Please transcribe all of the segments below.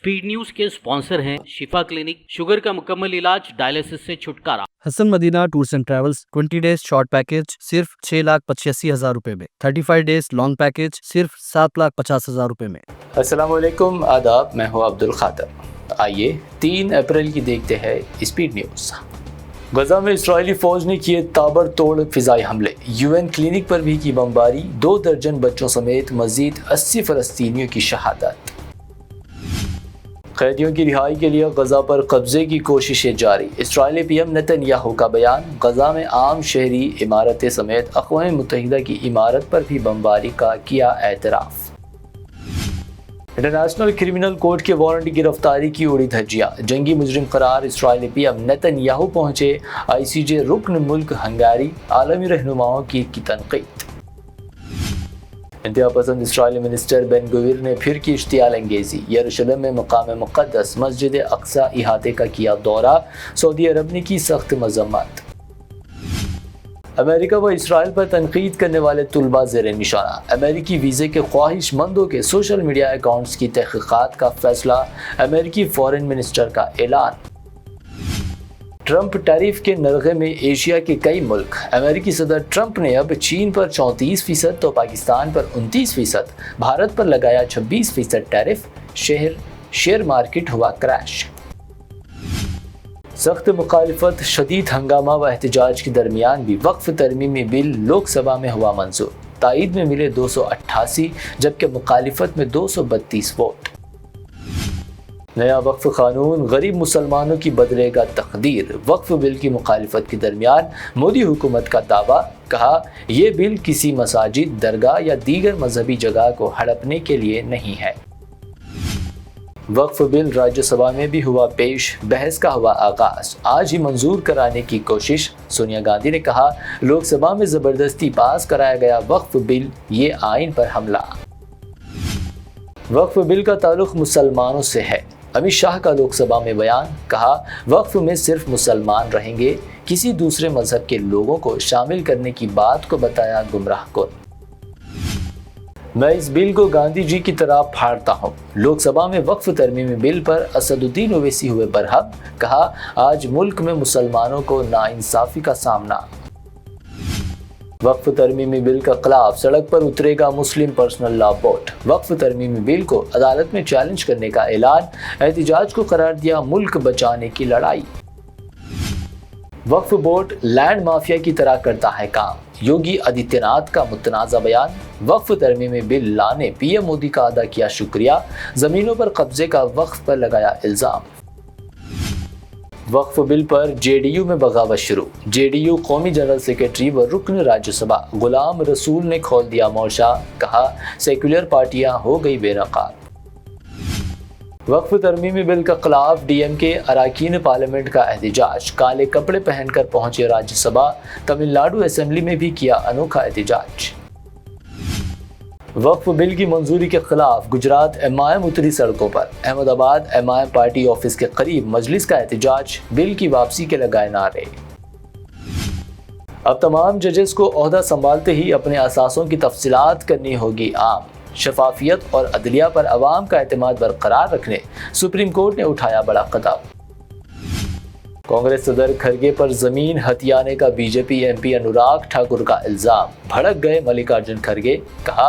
Speed news के sponsor हैं शिफा clinic, sugar का मुकम्मल इलाज, डायलिसिस से छुटकारा। Hasan Madina tours and travels 20 days short package सिर्फ 6,85,000 रुपए में, 35 डेज लॉन्ग पैकेज सिर्फ 7,50,000 रुपए में। अस्सलाम वालेकुम, आदाब, मैं हूँ अब्दुल खादर। आइए 3 अप्रैल की देखते हैं स्पीड न्यूज़। गजा में इस्राएली फौज ने किए ताबड़तोड़ फिजाई हमले, यूएन क्लिनिक पर भी की बमबारी, 2 दर्जन बच्चों समेत मजीद 80 फलस्तीनियों की शहादत। कैदियों की रिहाई के लिए गजा पर कब्जे की कोशिशें जारी, इस्राएली पीएम नेतन्याहू का बयान। गजा में आम शहरी इमारतें समेत अक़वाम मुत्तहिदा की इमारत पर भी बमबारी का किया एतराफ़। इंटरनेशनल क्रिमिनल कोर्ट के वारंट गिरफ्तारी की उड़ी धज्जियां, जंगी मुजरिम करार इस्राएली पीएम नेतन्याहू पहुंचे, आईसीजे रुकन मुल्क हंगारी, आलमी रहनुमाओं की तनकीद। इंतहा पसंद इस्राएली मिनिस्टर बेन गुविर ने फिर की इश्तियाल अंगेजी, यरूशलेम में मकाम मुक़द्दस मस्जिद अक्सा इहाते का किया दौरा, सऊदी अरब ने की सख्त मज़म्मत। अमेरिका व इसराइल पर तनकीद करने वाले तुलबा ज़ेर निशाना, अमेरिकी वीज़े के ख्वाहिशमंदों के सोशल मीडिया अकाउंट्स की तहक़ीक़ात का फैसला, अमेरिकी फॉरेन मिनिस्टर का ऐलान। ट्रंप टैरिफ के नरगे में एशिया के कई मुल्क, अमेरिकी सदर ट्रंप ने अब चीन पर 34% तो पाकिस्तान पर 29%, भारत पर लगाया 26% टैरिफ, शेयर मार्केट हुआ क्रैश। सख्त मुखालिफत, शदीद हंगामा व एहतजाज के दरमियान भी वक्फ तरमीमी बिल लोकसभा में हुआ मंजूर, ताईद में मिले 288 जबकि मुखालिफत में 232 वोट। नया वक्फ कानून गरीब मुसलमानों की बदलेगा तकदीर, वक्फ बिल की मुखालिफत के दरमियान मोदी हुकूमत का दावा, कहा यह बिल किसी मसाजिद, दरगाह या दीगर मजहबी जगह को हड़पने के लिए नहीं है। वक्फ बिल राज्यसभा में भी हुआ पेश, बहस का हुआ आगाज, आज ही मंजूर कराने की कोशिश, सोनिया गांधी ने कहा लोकसभा में जबरदस्ती पास कराया गया वक्फ बिल, ये आइन पर हमला। वक्फ बिल का ताल्लुक मुसलमानों से है, अमित शाह का लोकसभा में बयान, कहा वक्फ में सिर्फ मुसलमान रहेंगे, किसी दूसरे मजहब के लोगों को शामिल करने की बात को बताया गुमराहकुन। मैं इस बिल को गांधी जी की तरह फाड़ता हूँ, लोकसभा में वक्फ तरमीमी बिल पर असदुद्दीन ओवैसी हुए बरहम, कहा आज मुल्क में मुसलमानों को नाइंसाफी का सामना। वक्फ तरमीमी बिल का खिलाफ सड़क पर उतरेगा मुस्लिम पर्सनल लॉ बोर्ड, वक्फ तरमीमी बिल को अदालत में चैलेंज करने का ऐलान, एहतिजाज को करार दिया मुल्क बचाने की लड़ाई। वक्फ बोर्ड लैंड माफिया की तरह करता है काम, योगी आदित्यनाथ का मुतनाज़ा बयान, वक्फ तरमीमी बिल लाने पीएम मोदी का अदा किया शुक्रिया, जमीनों पर कब्जे का वक्फ पर लगाया इल्जाम। वक्फ बिल पर जेडीयू में बगावत शुरू, जेडीयू कौमी जनरल सेक्रेटरी व रुकन राज्यसभा गुलाम रसूल ने खोल दिया मोर्चा, कहा सेक्युलर पार्टियां हो गई बेनकाब। वक्फ तरमीमी बिल का खिलाफ डीएमके अरकान पार्लियामेंट का एहतजाज, काले कपड़े पहनकर पहुंचे राज्यसभा, तमिलनाडु असेंबली में भी किया अनोखा एहतजाज। वक्फ बिल की मंजूरी के खिलाफ गुजरात एमआईएम उतरी सड़कों पर, अहमदाबाद एमआईएम पार्टी ऑफिस के करीब मजलिस का एहतजाज, बिल की वापसी के लगाए नारे। अब तमाम जजेस को ओहदा संभालते ही अपने असासों की तफसीलात करनी होगी आम, शफाफियत और अदलिया पर अवाम का एतमाद बरकरार रखने सुप्रीम कोर्ट ने उठाया बड़ा कदम। कांग्रेस सदर खरगे पर जमीन हथियाने का बीजेपी एमपी अनुराग ठाकुर का इल्जाम, भड़क गए मल्लिकार्जुन खरगे, कहा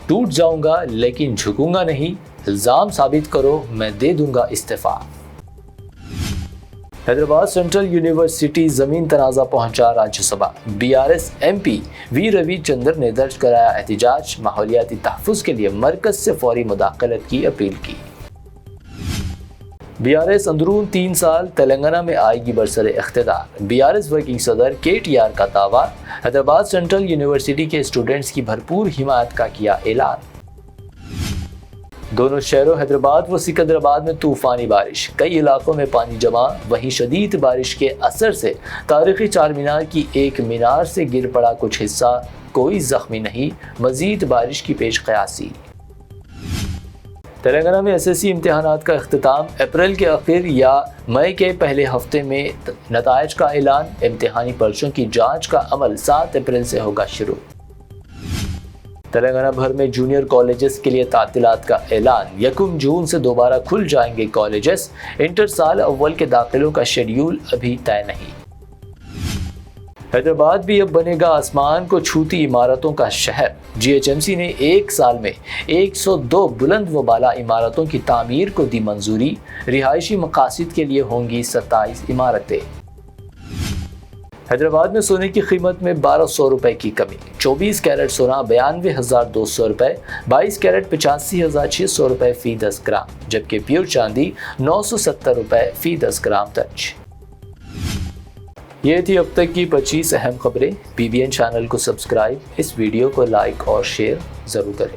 टूट जाऊंगा लेकिन झुकूंगा नहीं, इल्जाम साबित करो मैं दे दूंगा इस्तीफा। हैदराबाद सेंट्रल यूनिवर्सिटी जमीन तनाज़ा पहुंचा Rajya Sabha, BRS MP V Ravichandra ने दर्ज कराया एहतजाज, माहौलियाती तहफ़्फ़ुज़ के लिए मरकज़ से फौरी मुदाखलत की अपील की। बीआरएस अंदरून 3 साल तेलंगाना में आएगी बरसरे इख्तिदार, बीआरएस वर्किंग सदर केटीआर का दावा, हैदराबाद सेंट्रल यूनिवर्सिटी के स्टूडेंट्स की भरपूर हिमायत का किया ऐलान। दोनों शहरों हैदराबाद व सिकंदराबाद में तूफानी बारिश, कई इलाकों में पानी जमा, वहीं शदीद बारिश के असर से तारीखी चार मीनार की एक मीनार से गिर पड़ा कुछ हिस्सा, कोई जख्मी नहीं, मजीद बारिश की पेश कयासी। तेलंगाना में एसएससी इम्तिहानात का इख्तिताम, अप्रैल के आखिर या मई के पहले हफ्ते में नताइज का ऐलान, इम्तिहानी पर्चों की जांच का अमल 7 अप्रैल से होगा शुरू। تلنگانہ بھر میں جونیئر کالجز کے لیے تعطیلات کا اعلان، 1 جون سے دوبارہ کھل جائیں گے کالجز، انٹر سال اول کے داخلوں کا شیڈیول ابھی طے نہیں۔ حیدرآباد بھی اب بنے گا آسمان کو چھوتی عمارتوں کا شہر، جی ایچ ایم سی نے 1 سال میں 102 بلند و بالا عمارتوں کی تعمیر کو دی منظوری، رہائشی مقاصد کے لیے ہوں گی 27 عمارتیں۔ حیدرآباد میں سونے کی قیمت میں 1200 روپے کی کمی، 24 کیرٹ سونا 92,200 روپے، 22 کیرٹ 85,600 روپے فی 10 گرام، جبکہ پیور چاندی 970 روپے فی 10 گرام درج۔ یہ تھی اب تک کی 25 اہم خبریں۔ پی بی این چینل کو سبسکرائب، اس ویڈیو کو لائک اور شیئر ضرور کریں۔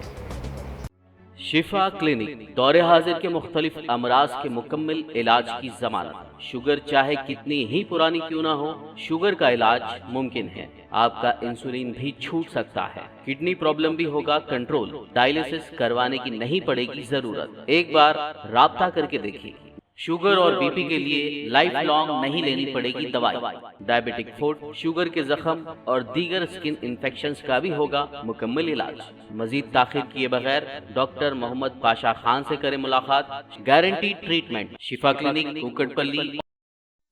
شفا کلینک دور حاضر کے مختلف امراض کے مکمل علاج کی ضمانت۔ شوگر چاہے کتنی ہی پرانی کیوں نہ ہو، شوگر کا علاج ممکن ہے۔ آپ کا انسولین بھی چھوٹ سکتا ہے، کڈنی پرابلم بھی ہوگا کنٹرول، ڈائلیسس کروانے کی نہیں پڑے گی ضرورت۔ ایک بار رابطہ کر کے دیکھیے۔ شوگر اور بی پی کے لیے لائف لانگ نہیں لینی پڑے گی دوائی۔ ڈائبیٹک فوڈ، شوگر کے زخم اور دیگر اسکن انفیکشنز کا بھی ہوگا مکمل علاج۔ مزید تاخیر کیے بغیر ڈاکٹر محمد پاشا خان سے کریں ملاقات۔ گارنٹی ٹریٹمنٹ، شفا کلینک، کوکٹ پلی۔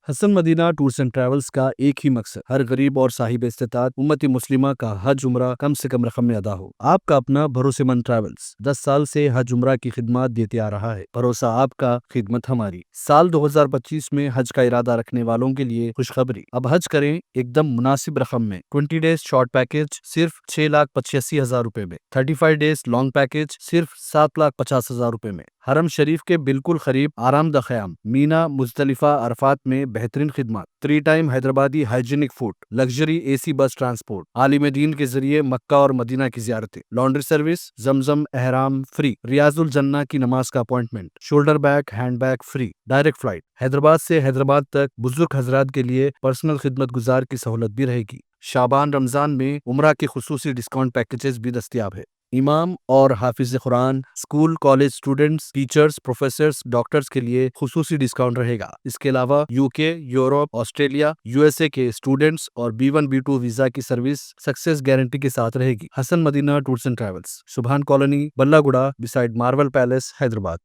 حسن مدینہ ٹورز اینڈ ٹریولز کا ایک ہی مقصد، ہر غریب اور صاحب استطاعت امت مسلمہ کا حج عمرہ کم سے کم رقم میں ادا ہو۔ آپ کا اپنا بھروسے مند ٹریولز 10 سال سے حج عمرہ کی خدمات دیتے آ رہا ہے۔ بھروسہ آپ کا، خدمت ہماری۔ سال 2025 میں حج کا ارادہ رکھنے والوں کے لیے خوشخبری، اب حج کریں ایک دم مناسب رقم میں۔ 20 ڈیز شارٹ پیکج صرف 6,85,000 روپے میں، 35 ڈیز لانگ پیکج صرف 7,50,000 روپے میں۔ حرم شریف کے بالکل قریب آرام دہ قیام، مینا، مزدلفہ، عرفات میں بہترین خدمات، 3 time Hyderabadi hygienic food, luxury A C bus transport, عالم دین کے ذریعے مکہ اور مدینہ کی زیارتیں، لانڈری سروس، زمزم احرام فری، ریاض الجنہ کی نماز کا appointment, shoulder bag hand bag free, direct flight, Hyderabad سے حیدرآباد تک بزرگ حضرات کے لیے پرسنل خدمت گزار کی سہولت بھی رہے گی۔ شعبان رمضان میں عمرہ کے خصوصی ڈسکاؤنٹ پیکیجز بھی دستیاب ہے۔ امام اور حافظ قرآن، school college students, teachers, professors, doctors کے لیے خصوصی ڈسکاؤنٹ رہے گا۔ اس کے علاوہ UK، یورپ، آسٹریلیا، USA کے اسٹوڈنٹس اور B1 B2 ویزا کی سروس سکسیس گارنٹی کے ساتھ رہے گی۔ حسن مدینہ ٹورز اینڈ ٹریولز، سبحان کالونی، بلہ گڑا، بسائڈ مارول پیلیس، حیدرآباد۔